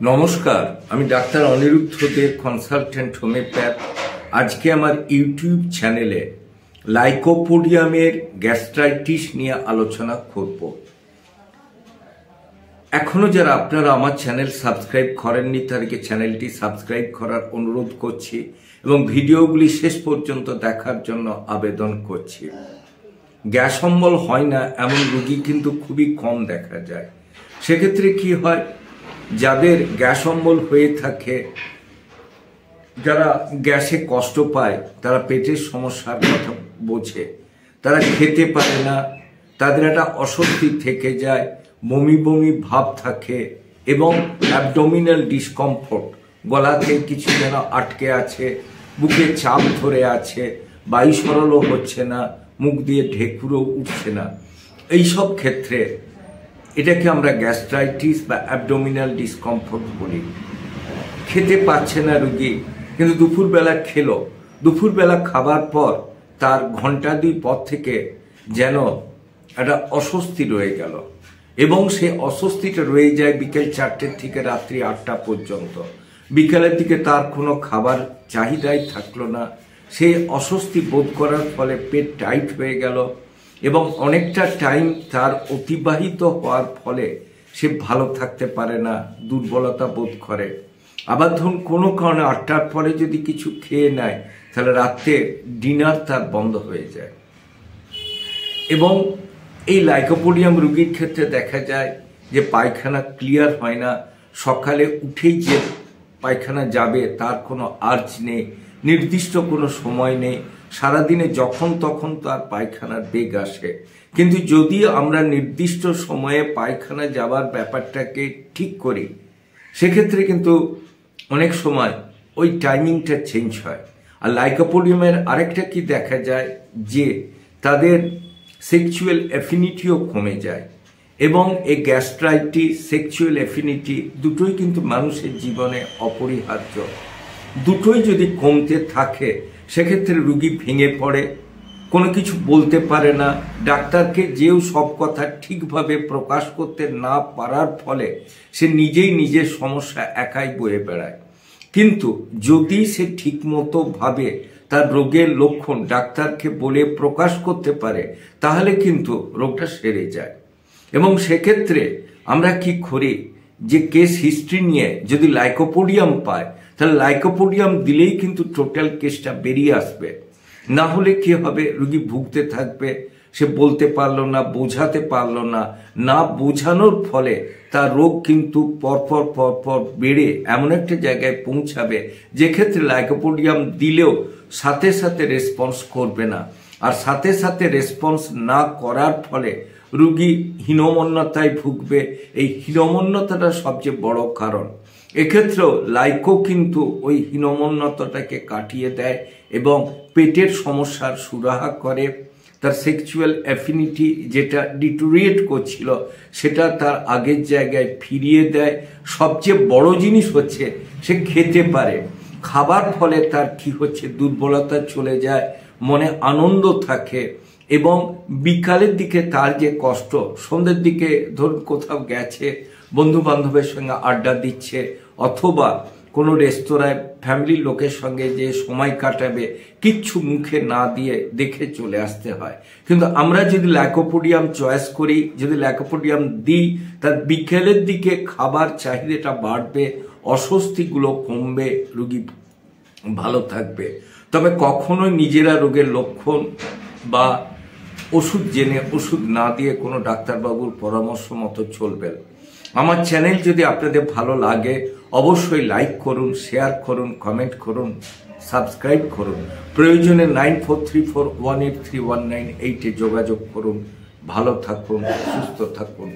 নমস্কার, আমি ডাক্তার অনিরুদ্ধ দে, consultant homeopath. আজকে আমার ইউটিউব চ্যানেলে লাইকোপোডিয়ামের গ্যাস্ট্রাইটিস নিয়ে আলোচনা করব। এখনো যারা আপনারা আমার চ্যানেল সাবস্ক্রাইব করেননি তাদেরকে চ্যানেলটি সাবস্ক্রাইব করার অনুরোধ করছি এবং ভিডিওগুলি শেষ পর্যন্ত দেখার জন্য আবেদন করছি। গ্যাস অম্বল হয় না এমন রোগী কিন্তু খুবই কম দেখা যায়। সেক্ষেত্রে কি হয়, যাদের গ্যাস অম্বল হয়ে থাকে, যারা গ্যাসে কষ্ট পায়, তারা পেটের সমস্যার কথা বোঝে, তারা খেতে পারে না, তাদের একটা অস্বস্তি থেকে যায়, বমি বমি ভাব থাকে এবং অ্যাবডোমিনাল ডিসকমফোর্ট, গলাতে কিছু যেন আটকে আছে, বুকে চাপ ধরে আছে, বায়ু সরলও হচ্ছে না, মুখ দিয়ে ঢেকুরও উঠছে না। এইসব ক্ষেত্রে এটাকে আমরা গ্যাস্ট্রাইটিস বা অ্যাবডোমিনাল ডিসকমফোর্ট বলি। খেতে পাচ্ছে না রোগী, কিন্তু দুপুরবেলা খেলো, দুপুরবেলা খাবার পর তার ঘন্টা দুই পর থেকে যেন একটা অস্বস্তি রয়ে গেল এবং সেই অস্বস্তিটা রয়ে যায় বিকেল 4টে থেকে রাত্রি 8টা পর্যন্ত। বিকেলের দিকে তার কোনো খাবার চাহিদাই থাকলো না, সেই অস্বস্তি বোধ করার ফলে পেট টাইট হয়ে গেল এবং অনেকটা টাইম তার অতিবাহিত হওয়ার ফলে সে ভালো থাকতে পারে না, দুর্বলতা বোধ করে। আবার ধরুন কোনো কারণে 8টার পরে যদি কিছু খেয়ে নেয়, তাহলে রাত্রে ডিনার তার বন্ধ হয়ে যায়। এবং এই লাইকোপোডিয়াম রোগীর ক্ষেত্রে দেখা যায় যে পায়খানা ক্লিয়ার হয় না, সকালে উঠেই যে পায়খানা যাবে তার কোনো আর্জ নেই, নির্দিষ্ট কোনো সময় নেই, সারাদিনে যখন তখন তার পায়খানার বেগ আসে। কিন্তু যদি আমরা নির্দিষ্ট সময়ে পায়খানা যাওয়ার ব্যাপারটাকে ঠিক করি, সেক্ষেত্রে কিন্তু অনেক সময় ওই টাইমিংটা চেঞ্জ হয়। আর লাইকোপোডিয়ামের আরেকটা কি দেখা যায় যে তাদের সেক্সুয়াল অ্যাফিনিটিও কমে যায় এবং এই গ্যাস্ট্রাইটিস, সেক্সুয়াল অ্যাফিনিটি দুটোই কিন্তু মানুষের জীবনে অপরিহার্য। দুটোই যদি কমতে থাকে, সেক্ষেত্রে রোগী ভেঙে পড়ে, কোনো কিছু বলতে পারে না, ডাক্তারকে যেও সব কথা ঠিকভাবে প্রকাশ করতে না পারার ফলে সে নিজেই নিজের সমস্যা একাই বয়ে বেড়ায়। কিন্তু যদি সে ঠিকমতো ভাবে তার রোগের লক্ষণ ডাক্তারকে বলে প্রকাশ করতে পারে, তাহলে কিন্তু রোগটা সেরে যায়। এবং সেক্ষেত্রে আমরা কি করি, যে কেস হিস্ট্রি নিয়ে যদি লাইকোপোডিয়াম পায়, তাহলে লাইকোপোডিয়াম দিলেই কিন্তু টোটাল কেসটা বেরিয়ে আসবে। না হলে কি হবে, রোগী ভুগতে থাকবে, সে বলতে পারলো না, বোঝাতে পারলো না, না বোঝানোর ফলে তার রোগ কিন্তু পরপর পরপর বেড়ে এমন একটা জায়গায় পৌঁছাবে যে ক্ষেত্রে লাইকোপোডিয়াম দিলেও সাথে সাথে রেসপন্স করবে না। আর সাথে সাথে রেসপন্স না করার ফলে রোগী হীনমন্যতায় ভুগবে। এই হীনমন্যতাটা সবচেয়ে বড় কারণ। এক্ষেত্রেও লাইকো কিন্তু ওই হীনমন্যতাটাকে কাটিয়ে দেয় এবং পেটের সমস্যার সুরাহা করে। তার সেক্সুয়াল অ্যাফিনিটি যেটা ডিটোরিয়েট করছিল, সেটা তার আগের জায়গায় ফিরিয়ে দেয়। সবচেয়ে বড় জিনিস হচ্ছে সে খেতে পারে। খাবার ফলে তার কি হচ্ছে, দুর্বলতা চলে যায়, মনে আনন্দ থাকে এবং বিকালের দিকে তার যে কষ্ট, সন্ধ্যের দিকে ধরুন কোথাও গেছে, বন্ধু বান্ধবের সঙ্গে আড্ডা দিচ্ছে অথবা কোনো রেস্তোরাঁয় ফ্যামিলির লোকের সঙ্গে যে সময় কাটাবে, কিচ্ছু মুখে না দিয়ে দেখে চলে আসতে হয়। কিন্তু আমরা যদি লাইকোপোডিয়াম চয়েস করি, যদি লাইকোপোডিয়াম দিই, তার বিকেলের দিকে খাবার চাহিদাটা বাড়বে, অস্বস্তিগুলো কমবে, রোগী ভালো থাকবে। তবে কখনোই নিজেরা রোগের লক্ষণ বা ওষুধ জেনে ওষুধ না দিয়ে কোনো ডাক্তারবাবুর পরামর্শ মতো চলবে। আমার চ্যানেল যদি আপনাদের ভালো লাগে, অবশ্যই লাইক করুন, শেয়ার করুন, কমেন্ট করুন, সাবস্ক্রাইব করুন। প্রয়োজনে 9434183198 যোগাযোগ করুন। ভালো থাকুন, সুস্থ থাকুন।